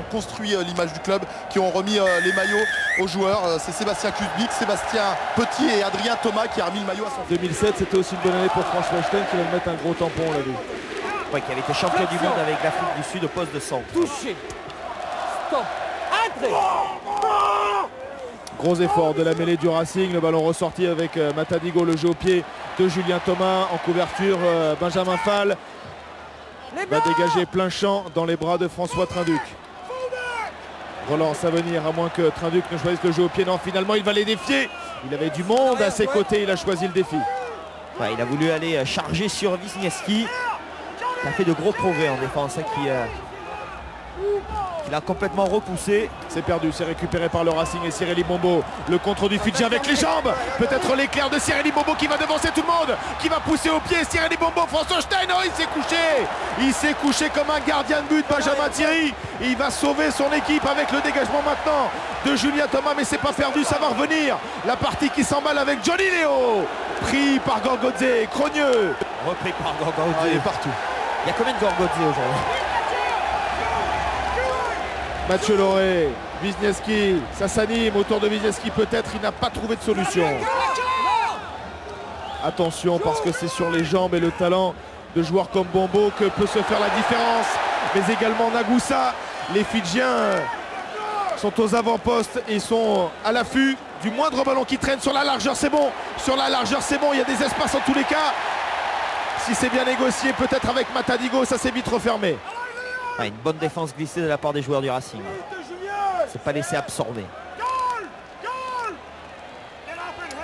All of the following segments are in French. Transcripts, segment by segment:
construit l'image du club, qui ont remis les maillots aux joueurs. C'est Sébastien Kuzbik, Sébastien Petit et Adrien Thomas qui a remis le maillot à son... 2007, c'était aussi une bonne année pour Franz Weinstein qui va mettre un gros tampon, on l'a vu. Ouais, qui avait été champion du monde avec l'Afrique du Sud au poste de centre. Touché. Stop. Entrée. Gros effort de la mêlée du Racing, le ballon ressorti avec Matadigo, le jeu au pied de Julien Thomas. En couverture, Benjamin Fall va dégager plein champ dans les bras de François Trinduc. Relance à venir, à moins que Trinduc ne choisisse le jeu au pied. Non, finalement il va les défier. Il avait du monde à ses côtés, il a choisi le défi. Ouais, il a voulu aller charger sur Wisniewski, qui a fait de gros progrès en défense, hein, qui l'a complètement repoussé. C'est perdu, c'est récupéré par le Racing et Cyril Bombo. Le contre du Fidji avec les jambes. Peut-être l'éclair de Cyril Bombo qui va devancer tout le monde, qui va pousser au pied. Cyril Bombo, François Stein, oh, il s'est couché. Il s'est couché comme un gardien de but, Benjamin Thierry. Il va sauver son équipe avec le dégagement maintenant de Julien Thomas, mais c'est pas perdu, ça va revenir. La partie qui s'emballe avec Johnny Léo. Pris par Gorgodze, Crogneux. Repris par Gorgodze. Ah, il est partout. Il y a combien de Gorgodze aujourd'hui? Mathieu Lauré, Wisniewski, ça s'anime autour de Wisniewski, peut-être il n'a pas trouvé de solution. Attention parce que c'est sur les jambes et le talent de joueurs comme Bombo que peut se faire la différence, mais également Nagoussa. Les Fidjiens sont aux avant-postes et sont à l'affût du moindre ballon qui traîne. Sur la largeur c'est bon, sur la largeur c'est bon, il y a des espaces en tous les cas. Si c'est bien négocié, peut-être avec Matadigo, ça s'est vite refermé. Ouais, une bonne défense glissée de la part des joueurs du Racing. C'est pas laissé absorber.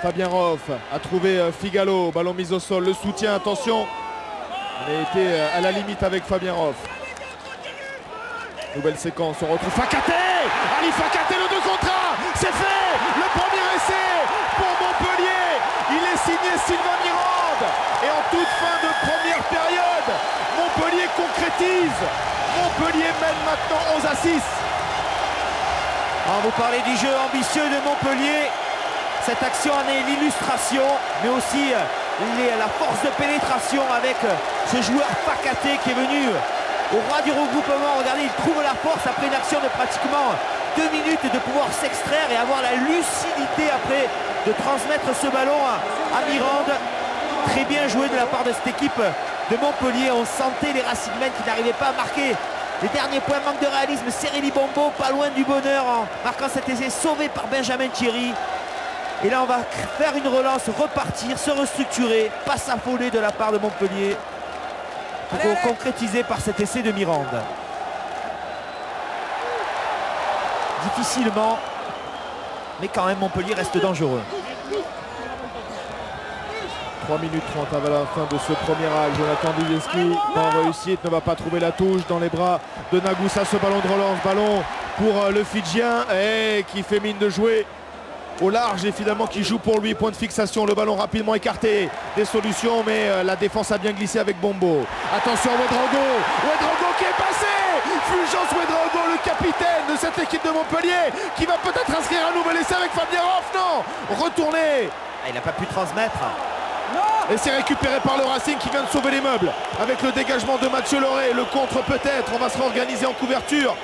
Fabien Roff a trouvé Figalo, ballon mis au sol, le soutien, attention. On a été à la limite avec Fabien Roff. Nouvelle séquence, on retrouve Fakaté. Ali Fakaté, le 2 contre 1, c'est fait. Le premier essai pour Montpellier. Il est signé Sylvain Mirande. Et en toute fin de première période, Montpellier concrétise. Montpellier mène maintenant 11-6. Alors, vous parlez du jeu ambitieux de Montpellier. Cette action en est l'illustration, mais aussi la force de pénétration avec ce joueur Fakaté qui est venu au roi du regroupement. Regardez, il trouve la force après une action de pratiquement 2 minutes de pouvoir s'extraire et avoir la lucidité après de transmettre ce ballon à Mirande. Très bien joué de la part de cette équipe de Montpellier. On sentait les Racingmen qui n'arrivaient pas à marquer les derniers points. Manque de réalisme. Cyril Bombo pas loin du bonheur en marquant cet essai sauvé par Benjamin Thierry. Et là on va faire une relance, repartir, se restructurer, pas s'affoler de la part de Montpellier pour concrétiser par cet essai de Mirande. Difficilement, mais quand même Montpellier reste dangereux. 3 minutes 30 avant la fin de ce premier acte. Jonathan Wisniewski, pas en réussite, ne va pas trouver la touche dans les bras de Nagoussa. Ce ballon de relance, ballon pour le Fidjien qui fait mine de jouer au large et finalement qui joue pour lui. Point de fixation, le ballon rapidement écarté. Des solutions, mais la défense a bien glissé avec Bombo. Attention Ouedraogo qui est passé. Fulgence Ouedraogo, le capitaine de cette équipe de Montpellier, qui va peut-être inscrire un nouvel essai avec Fabien Roff. Non, retourné. Il n'a pas pu transmettre. Et c'est récupéré par le Racing qui vient de sauver les meubles avec le dégagement de Mathieu Lauré. Le contre peut-être, on va se réorganiser en couverture.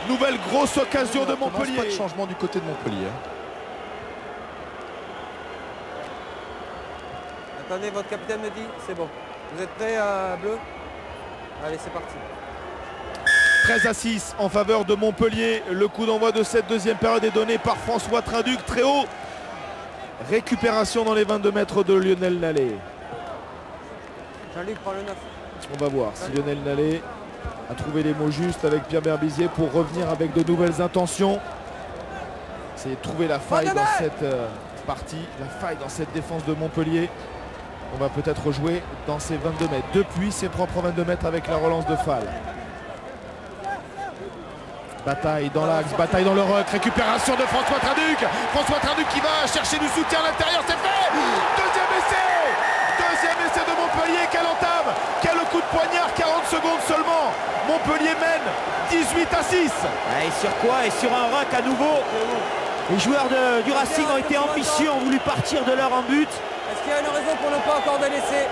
Nouvelle grosse occasion de Montpellier. Pas de changement du côté de Montpellier. Attendez, votre capitaine me dit, c'est bon. Vous êtes prêts, bleu? Allez, c'est parti. 13-6 en faveur de Montpellier. Le coup d'envoi de cette deuxième période est donné par François Trinduc, très haut. Récupération dans les 22 mètres de Lionel Nallet. Jean-Luc, prends le 9. On va voir si Lionel Nallet a trouvé les mots justes avec Pierre Berbizier pour revenir avec de nouvelles intentions. C'est trouver la faille dans cette partie, la faille dans cette défense de Montpellier. On va peut-être jouer dans ces 22 mètres, depuis ses propres 22 mètres avec la relance de Fall. Bataille dans l'axe, bataille dans le ruck, récupération de François Trinduc. François Trinduc qui va chercher du soutien à l'intérieur, c'est fait. Deuxième essai de Montpellier, quelle entame, quel coup de poignard, 40 secondes seulement. Montpellier mène 18-6. Et sur quoi? Et sur un ruck à nouveau. Les joueurs du Racing ont été ambitieux, ont voulu partir de l'heure en but. Est-ce qu'il y a une raison pour ne pas accorder l'essai?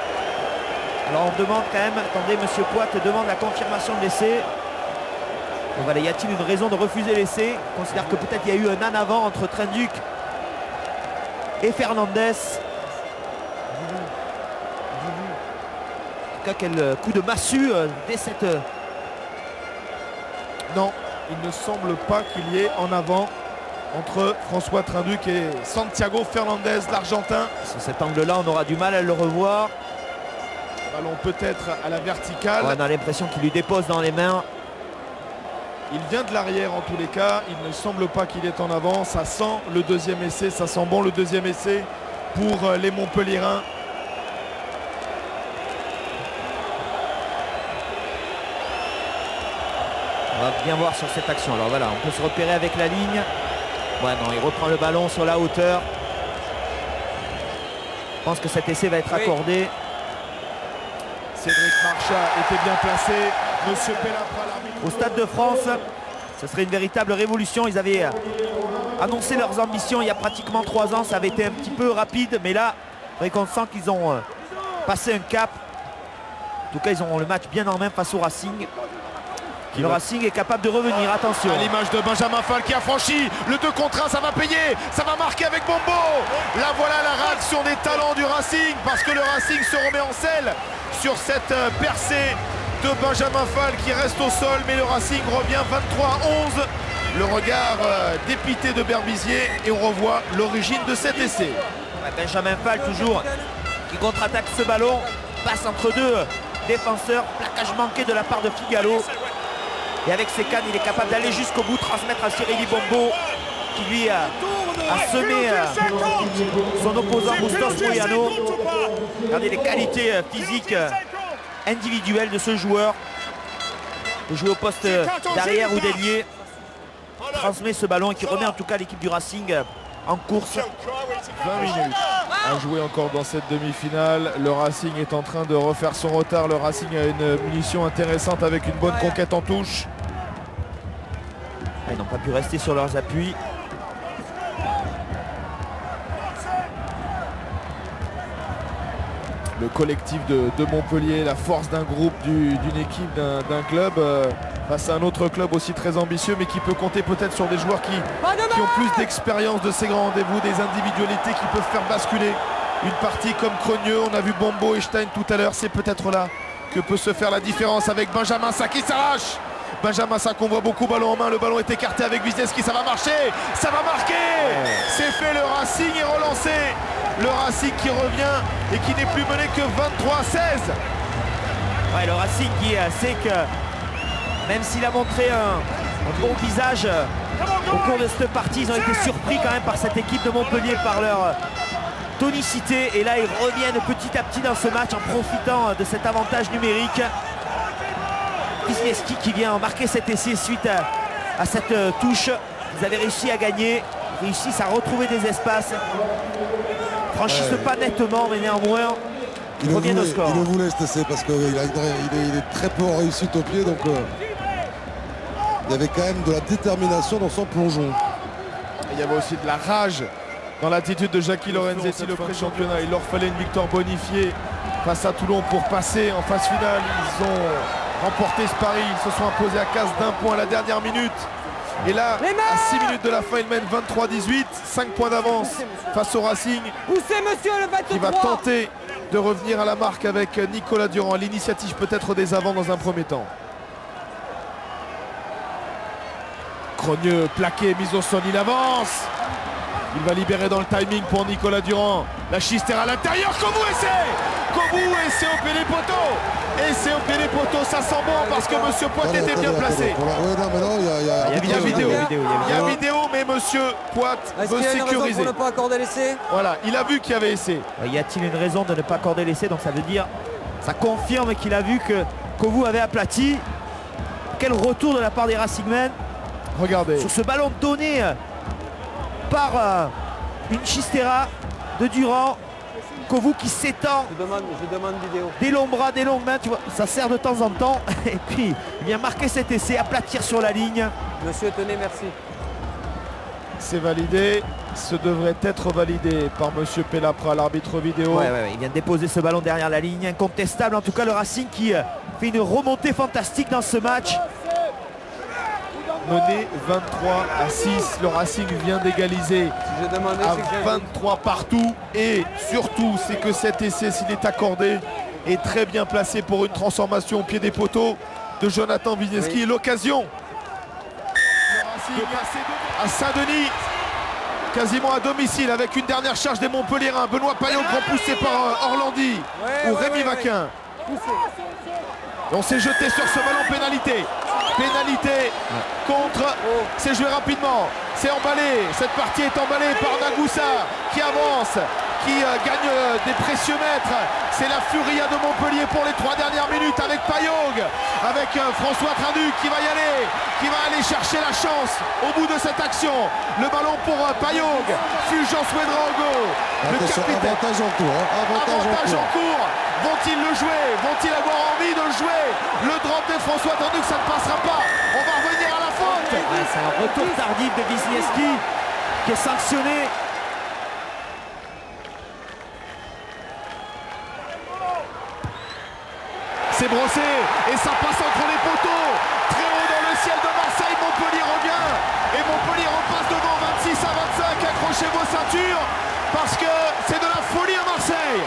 Alors on demande quand même, attendez, monsieur Poit demande la confirmation de l'essai. Donc voilà, y a-t-il une raison de refuser l'essai? On considère que peut-être il y a eu un en avant entre Trenduc et Fernandez. En tout cas, quel coup de massue dès cette... Non, il ne semble pas qu'il y ait en avant entre François Trenduc et Santiago Fernandez, l'Argentin. Sur cet angle-là, on aura du mal à le revoir. Ballon peut-être à la verticale. Ouais, on a l'impression qu'il lui dépose dans les mains. Il vient de l'arrière en tous les cas. Il ne semble pas qu'il est en avant. Ça sent le deuxième essai. Ça sent bon le deuxième essai pour les Montpelliérains. On va bien voir sur cette action. Alors voilà, on peut se repérer avec la ligne. Ouais, non, il reprend le ballon sur la hauteur. Je pense que cet essai va être accordé. Cédric Marchand était bien placé. Monsieur Pellapra, l'arbitre. Au Stade de France, ce serait une véritable révolution. Ils avaient annoncé leurs ambitions il y a pratiquement 3 ans. Ça avait été un petit peu rapide, mais là, on sent qu'ils ont passé un cap. En tout cas, ils ont le match bien en main face au Racing. Le Racing est capable de revenir, attention. À l'image de Benjamin Fall qui a franchi le 2 contre 1, ça va payer, ça va marquer avec Bombo. Là voilà la réaction des talents du Racing, parce que le Racing se remet en selle sur cette percée de Benjamin Fall qui reste au sol, mais le Racing revient 23-11. Le regard dépité de Berbizier et on revoit l'origine de cet essai. Benjamin Fall toujours qui contre-attaque ce ballon, passe entre 2 défenseurs, plaquage manqué de la part de Figalo. Et avec ses cannes, il est capable d'aller jusqu'au bout, transmettre à Cyrili Bombo qui lui a semé son opposant Bustos Moyano. Regardez les qualités physiques individuelles de ce joueur. De jouer au poste d'arrière ou d'ailier. Transmet ce ballon et qui remet en tout cas l'équipe du Racing en course. 20 minutes à jouer encore dans cette demi-finale. Le Racing est en train de refaire son retard. Le Racing a une munition intéressante avec une bonne conquête en touche. Ils n'ont pas pu rester sur leurs appuis. Le collectif de Montpellier, la force d'un groupe, d'une équipe, d'un club face à un autre club aussi très ambitieux, mais qui peut compter peut-être sur des joueurs qui ont plus d'expérience de ces grands rendez-vous, des individualités qui peuvent faire basculer une partie comme Crogneux. On a vu Bombo et Stein tout à l'heure, c'est peut-être là que peut se faire la différence avec Benjamin Sa qui s'arrache. Benjamin Sa qu'on voit beaucoup ballon en main, le ballon est écarté avec Wisniewski, ça va marcher, ça va marquer. C'est fait, le Racing est relancé. Le Racing qui revient et qui n'est plus mené que 23-16. Ouais, le Racing qui sait que même s'il a montré un bon visage au cours de cette partie, ils ont été surpris quand même par cette équipe de Montpellier, par leur tonicité. Et là, ils reviennent petit à petit dans ce match en profitant de cet avantage numérique. Wisniewski qui vient marquer cet essai suite à cette touche. Ils avaient réussi à gagner, réussissent à retrouver des espaces. Franchissent pas nettement, mais néanmoins, ils reviennent au score. Il le voulait cet essai parce qu'il est très peu en réussite au pied, donc il y avait quand même de la détermination dans son plongeon. Il y avait aussi de la rage dans l'attitude de Jackie Lorenzetti, le pré-championnat. Il leur fallait une victoire bonifiée face à Toulon pour passer en phase finale. Ils ont remporté ce pari, ils se sont imposés à casse d'un point à la dernière minute. Et là, à 6 minutes de la fin, il mène 23-18, 5 points d'avance face au Racing, qui va tenter de revenir à la marque avec Nicolas Durand. L'initiative peut-être des avants dans un premier temps. Crogneux plaqué, mise au sol, il avance. Il va libérer dans le timing pour Nicolas Durand. La Chistère à l'intérieur, Kobu et c'est au pied des poteaux. Et c'est au pied des poteaux, ça sent bon parce que Monsieur Poit était bien placé. Il y a vidéo, mais Monsieur Poit veut sécuriser. Pour ne pas accorder l'essai. Voilà, il a vu qu'il y avait essai. Y a-t-il une raison de ne pas accorder l'essai? Donc ça veut dire, ça confirme qu'il a vu que Kovu avait aplati. Quel retour de la part des Racingmen. Regardez. Sur ce ballon donné par une Chistera de Durand. Kovu qui s'étend. Je demande vidéo. Des longs bras, des longues mains, tu vois, ça sert de temps en temps. Et puis il vient marquer cet essai, aplatir sur la ligne. Monsieur, tenez, merci. C'est validé. Ce devrait être validé par Monsieur Pellapra, l'arbitre vidéo. Ouais, il vient de déposer ce ballon derrière la ligne. Incontestable en tout cas le Racing qui fait une remontée fantastique dans ce match. mené 23-6. Le Racing vient d'égaliser Si j'ai demandé, à c'est que j'ai 23 partout. Et surtout, c'est que cet essai, s'il est accordé, est très bien placé pour une transformation au pied des poteaux de Jonathan Wisniewski. Oui. L'occasion à Saint-Denis, quasiment à domicile, avec une dernière charge des Montpelliérains. Benoît Paillot, grand poussé par Orlandi Ouais, ou ouais, Rémi ouais, Vaquin. Poussez. On s'est jeté sur ce ballon, pénalité. Pénalité contre. C'est joué rapidement. C'est emballé. Cette partie est emballée par Nagoussa qui avance, qui gagne des précieux mètres. C'est la furia de Montpellier pour les 3 dernières minutes avec Payog, avec François Trinduc qui va y aller, qui va aller chercher la chance au bout de cette action. Le ballon pour Payog. Fulgence Ouedraogo, le Attention, capitaine. avantage en cours. Avantage en cours. Vont-ils le jouer? Vont-ils avoir envie de le jouer? Le drop de François Trinduc, ça ne passera pas. On va revenir à la faute. Ouais, c'est un retour tardif de Wisniewski qui est sanctionné. C'est brossé et ça passe entre les poteaux. Très haut dans le ciel de Marseille. Montpellier revient et Montpellier repasse devant 26-25. Accrochez vos ceintures parce que c'est de la folie à Marseille.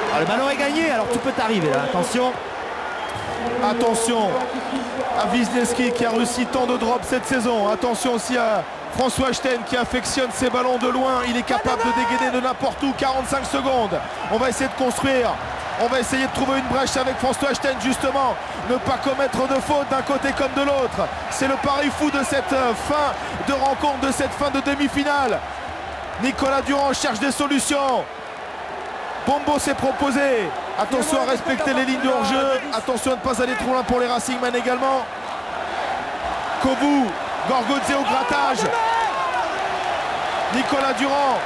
Alors, le ballon est gagné, alors tout peut arriver là, attention. Attention à Wisniewski qui a réussi tant de drops cette saison. Attention aussi à François Stein qui affectionne ses ballons de loin. Il est capable de dégainer de n'importe où. 45 secondes. On va essayer de construire. On va essayer de trouver une brèche avec François Stein justement. Ne pas commettre de fautes d'un côté comme de l'autre. C'est le pari fou de cette fin de rencontre, de cette fin de demi-finale. Nicolas Durand cherche des solutions. Bombo s'est proposé. Attention à respecter les lignes de hors-jeu. Attention à ne pas aller trop loin pour les Racingmen également. Kobu, Gorgodze au grattage. Nicolas Durand,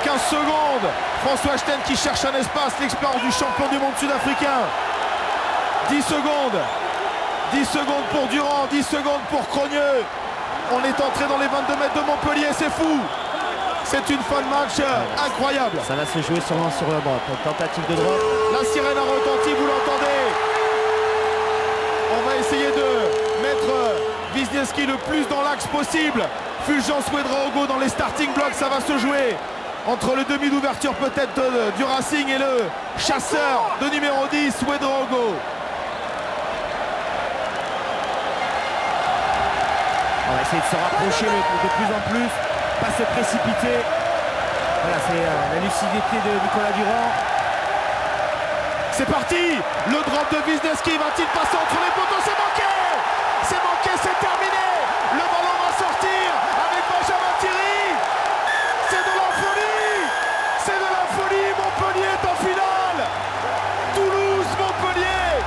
15 secondes. François Stein qui cherche un espace. L'expérience du champion du monde sud-africain. 10 secondes. 10 secondes pour Durand, 10 secondes pour Crogneux. On est entré dans les 22 mètres de Montpellier, c'est fou. C'est une fin de match incroyable. Ça va se jouer sûrement sur le drop. Tentative de drop. La sirène a retenti, vous l'entendez. On va essayer de mettre Wisniewski le plus dans l'axe possible. Fulgence Ouedraogo dans les starting blocks, ça va se jouer entre le demi d'ouverture peut-être du Racing et le chasseur de numéro 10, Ouedraogo. On va essayer de se rapprocher de plus en plus. Pas se précipiter. Voilà, c'est la lucidité de Nicolas Durand. C'est parti. Le drop de Wisniewski va-t-il passer entre les poteaux? C'est manqué. C'est manqué, c'est terminé. Le ballon va sortir avec Benjamin Thierry. C'est de la folie. C'est de la folie. Montpellier est en finale. Toulouse, Montpellier.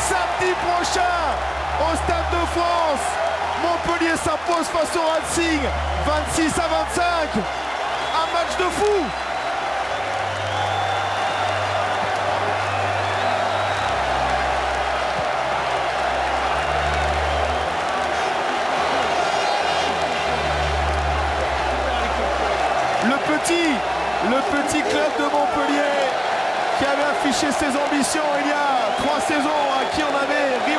Samedi prochain au Stade de France. Montpellier s'impose face au Racing 26-25. Un match de fou. Le petit club de Montpellier qui avait affiché ses ambitions il y a 3 saisons, à qui on avait ri